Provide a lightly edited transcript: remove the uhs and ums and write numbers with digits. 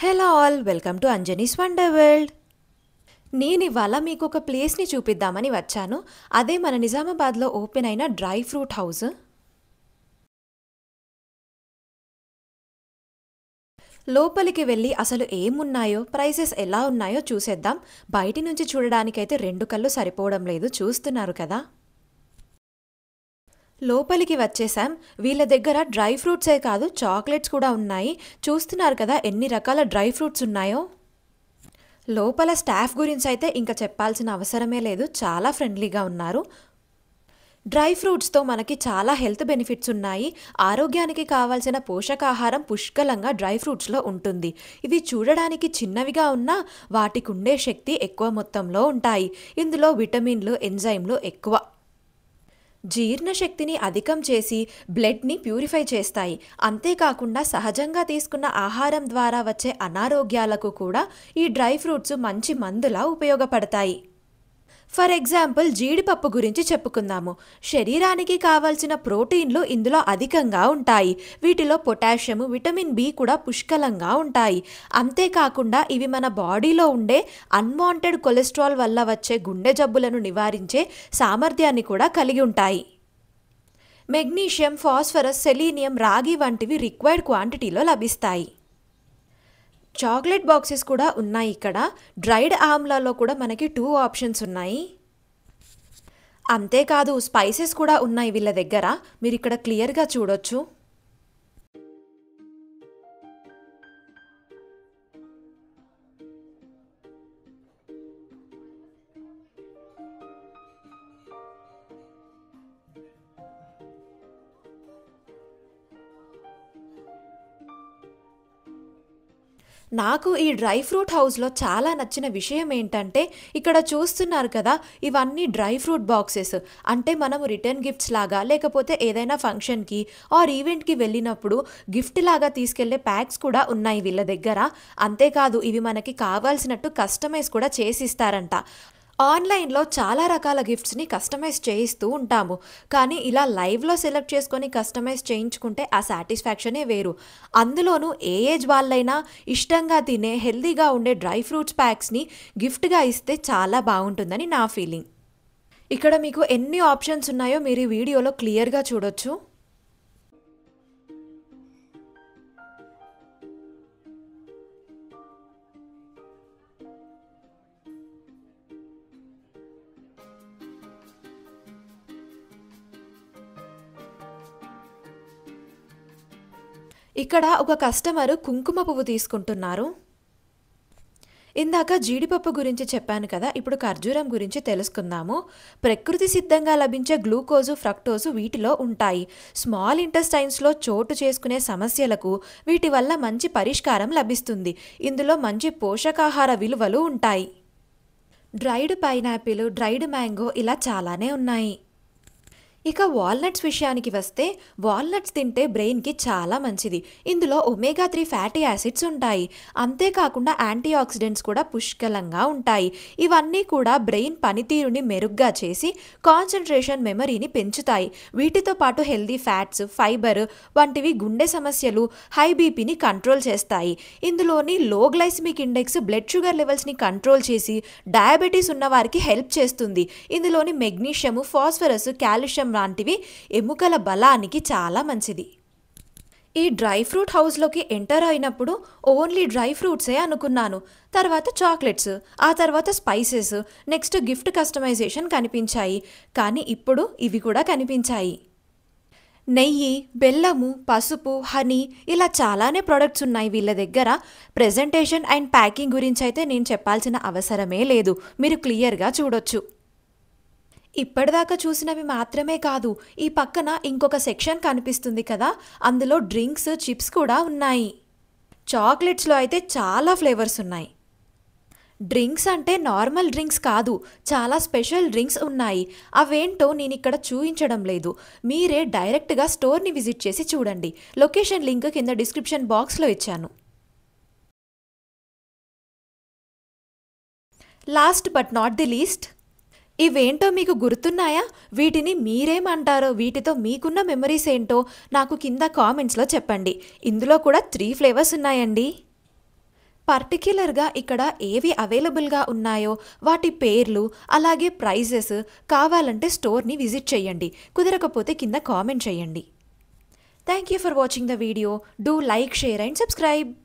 Hello all, welcome to Anjani's wonder world. నేను ఇవాళ మీకు ఒక ప్లేస్ని చూపిద్దామని వచ్చాను. అదే మన నిజామాబాద్లో ఓపెన్ అయిన డ్రై ఫ్రూట్ హౌస్. లోపలికి వెళ్ళి అసలు ఏమున్నాయో, ప్రైసెస్ ఎలా ఉన్నాయో చూసేద్దాం. బయటి నుంచి చూడడానికైతే రెండు కళ్ళు సరిపోవడం లేదు, చూస్తున్నారు కదా. లోపలికి వచ్చేసాం. వీళ్ళ దగ్గర డ్రై ఫ్రూట్సే కాదు, చాక్లెట్స్ కూడా ఉన్నాయి. చూస్తున్నారు కదా ఎన్ని రకాల డ్రై ఫ్రూట్స్ ఉన్నాయో. లోపల స్టాఫ్ గురించి అయితే ఇంకా చెప్పాల్సిన అవసరమే లేదు, చాలా ఫ్రెండ్లీగా ఉన్నారు. డ్రై ఫ్రూట్స్తో మనకి చాలా హెల్త్ బెనిఫిట్స్ ఉన్నాయి. ఆరోగ్యానికి కావాల్సిన పోషకాహారం పుష్కలంగా డ్రై ఫ్రూట్స్లో ఉంటుంది. ఇవి చూడడానికి చిన్నవిగా ఉన్నా వాటికి ఉండే శక్తి ఎక్కువ మొత్తంలో ఉంటాయి. ఇందులో విటమిన్లు, ఎంజైమ్లు ఎక్కువ. జీర్ణశక్తిని అధికం చేసి బ్లడ్ని ప్యూరిఫై చేస్తాయి. అంతేకాకుండా సహజంగా తీసుకున్న ఆహారం ద్వారా వచ్చే అనారోగ్యాలకు కూడా ఈ డ్రై ఫ్రూట్స్ మంచి మందులా ఉపయోగపడతాయి. ఫర్ ఎగ్జాంపుల్ జీడిపప్పు గురించి చెప్పుకుందాము. శరీరానికి కావాల్సిన ప్రోటీన్లు ఇందులో అధికంగా ఉంటాయి. వీటిలో పొటాషియం, విటమిన్ బి కూడా పుష్కలంగా ఉంటాయి. అంతేకాకుండా ఇవి మన బాడీలో ఉండే అన్వాంటెడ్ కొలెస్ట్రాల్ వల్ల వచ్చే గుండె జబ్బులను నివారించే సామర్థ్యాన్ని కూడా కలిగి ఉంటాయి. మెగ్నీషియం, ఫాస్ఫరస్, సెలీనియం, రాగి వంటివి రిక్వైర్డ్ క్వాంటిటీలో లభిస్తాయి. చాక్లెట్ బాక్సెస్ కూడా ఉన్నాయి ఇక్కడ. డ్రైడ్ ఆమ్లాలో కూడా మనకి 2 ఆప్షన్స్ ఉన్నాయి. అంతేకాదు స్పైసెస్ కూడా ఉన్నాయి వీళ్ళ దగ్గర, మీరు ఇక్కడ క్లియర్గా చూడొచ్చు. నాకు ఈ డ్రై ఫ్రూట్ హౌస్లో చాలా నచ్చిన విషయం ఏంటంటే, ఇక్కడ చూస్తున్నారు కదా ఇవన్నీ డ్రై ఫ్రూట్ బాక్సెస్. అంటే మనము రిటర్న్ గిఫ్ట్స్ లాగా, లేకపోతే ఏదైనా ఫంక్షన్కి ఆర్ ఈవెంట్కి వెళ్ళినప్పుడు గిఫ్ట్ లాగా తీసుకెళ్లే ప్యాక్స్ కూడా ఉన్నాయి వీళ్ళ దగ్గర. అంతేకాదు ఇవి మనకి కావాల్సినట్టు కస్టమైజ్ కూడా చేసిస్తారంట. ఆన్లైన్లో చాలా రకాల గిఫ్ట్స్ని కస్టమైజ్ చేయిస్తూ ఉంటాము, కానీ ఇలా లైవ్లో సెలెక్ట్ చేసుకొని కస్టమైజ్ చేయించుకుంటే ఆ సాటిస్ఫాక్షనే వేరు. అందులోనూ ఏ ఏజ్ వాళ్ళైనా ఇష్టంగా తినే హెల్తీగా ఉండే డ్రై ఫ్రూట్స్ ప్యాక్స్ని గిఫ్ట్గా ఇస్తే చాలా బాగుంటుందని నా ఫీలింగ్. ఇక్కడ మీకు ఎన్ని ఆప్షన్స్ ఉన్నాయో మీరు ఈ వీడియోలో క్లియర్గా చూడొచ్చు. ఇక్కడ ఒక కస్టమరు కుంకుమ పువ్వు తీసుకుంటున్నారు. ఇందాక జీడిపప్పు గురించి చెప్పాను కదా, ఇప్పుడు ఖర్జూరం గురించి తెలుసుకుందాము. ప్రకృతి సిద్ధంగా లభించే గ్లూకోజు, ఫ్రక్టోజు వీటిలో ఉంటాయి. స్మాల్ ఇంటెస్టైన్స్లో చోటు చేసుకునే సమస్యలకు వీటి వల్ల మంచి పరిష్కారం లభిస్తుంది. ఇందులో మంచి పోషకాహార విలువలు ఉంటాయి. డ్రైడ్ పైనాపిల్, డ్రైడ్ మ్యాంగో ఇలా చాలానే ఉన్నాయి. ఇక వాల్నట్స్ విషయానికి వస్తే, వాల్నట్స్ తింటే బ్రెయిన్కి చాలా మంచిది. ఇందులో ఒమేగా 3 ఫ్యాటీ యాసిడ్స్ ఉంటాయి. అంతేకాకుండా యాంటీ ఆక్సిడెంట్స్ కూడా పుష్కలంగా ఉంటాయి. ఇవన్నీ కూడా బ్రెయిన్ పనితీరుని మెరుగ్గా చేసి కాన్సన్ట్రేషన్, మెమరీని పెంచుతాయి. వీటితో పాటు హెల్దీ ఫ్యాట్స్, ఫైబర్ వంటివి గుండె సమస్యలు, హై బీపీని కంట్రోల్ చేస్తాయి. ఇందులోని low glycemic index blood sugar లెవెల్స్ని కంట్రోల్ చేసి డయాబెటీస్ ఉన్న వారికి హెల్ప్ చేస్తుంది. ఇందులోని మెగ్నీషియం, ఫాస్ఫరస్, కాల్షియం లాంటివి ఎముకల బలానికి చాలా మంచిది. ఈ డ్రై ఫ్రూట్ హౌస్లోకి ఎంటర్ అయినప్పుడు ఓన్లీ డ్రై ఫ్రూట్సే అనుకున్నాను. తర్వాత చాక్లెట్స్, ఆ తర్వాత స్పైసెస్, నెక్స్ట్ గిఫ్ట్ కస్టమైజేషన్ కనిపించాయి. కానీ ఇప్పుడు ఇవి కూడా కనిపించాయి. నెయ్యి, బెల్లము, పసుపు, హనీ ఇలా చాలానే ప్రొడక్ట్స్ ఉన్నాయి వీళ్ళ దగ్గర. ప్రెజెంటేషన్ అండ్ ప్యాకింగ్ గురించి అయితే నేను చెప్పాల్సిన అవసరమే లేదు, మీరు క్లియర్గా చూడొచ్చు. ఇప్పటిదాకా చూసినవి మాత్రమే కాదు, ఈ పక్కన ఇంకొక సెక్షన్ కనిపిస్తుంది కదా, అందులో డ్రింక్స్, చిప్స్ కూడా ఉన్నాయి. చాక్లెట్స్లో అయితే చాలా ఫ్లేవర్స్ ఉన్నాయి. డ్రింక్స్ అంటే నార్మల్ డ్రింక్స్ కాదు, చాలా స్పెషల్ డ్రింక్స్ ఉన్నాయి. అవేంటో నేను ఇక్కడ చూపించడం లేదు, మీరే డైరెక్ట్గా స్టోర్ని విజిట్ చేసి చూడండి. లొకేషన్ లింక్ కింద డిస్క్రిప్షన్ బాక్స్లో ఇచ్చాను. Last but not the least, ఇవేంటో మీకు గుర్తున్నాయా? వీటిని మీరేమంటారో, వీటితో మీకున్న మెమరీస్ ఏంటో నాకు కింద కామెంట్స్లో చెప్పండి. ఇందులో కూడా 3 ఫ్లేవర్స్ ఉన్నాయండి. పర్టిక్యులర్‌గా ఇక్కడ ఏవి అవైలబుల్‌గా ఉన్నాయో వాటి పేర్లు, అలాగే ప్రైజెస్ కావాలంటే స్టోర్‌ని విజిట్ చేయండి. కుదరకపోతే కింద కామెంట్ చేయండి. Thank you for watching the video. Do like, share and subscribe.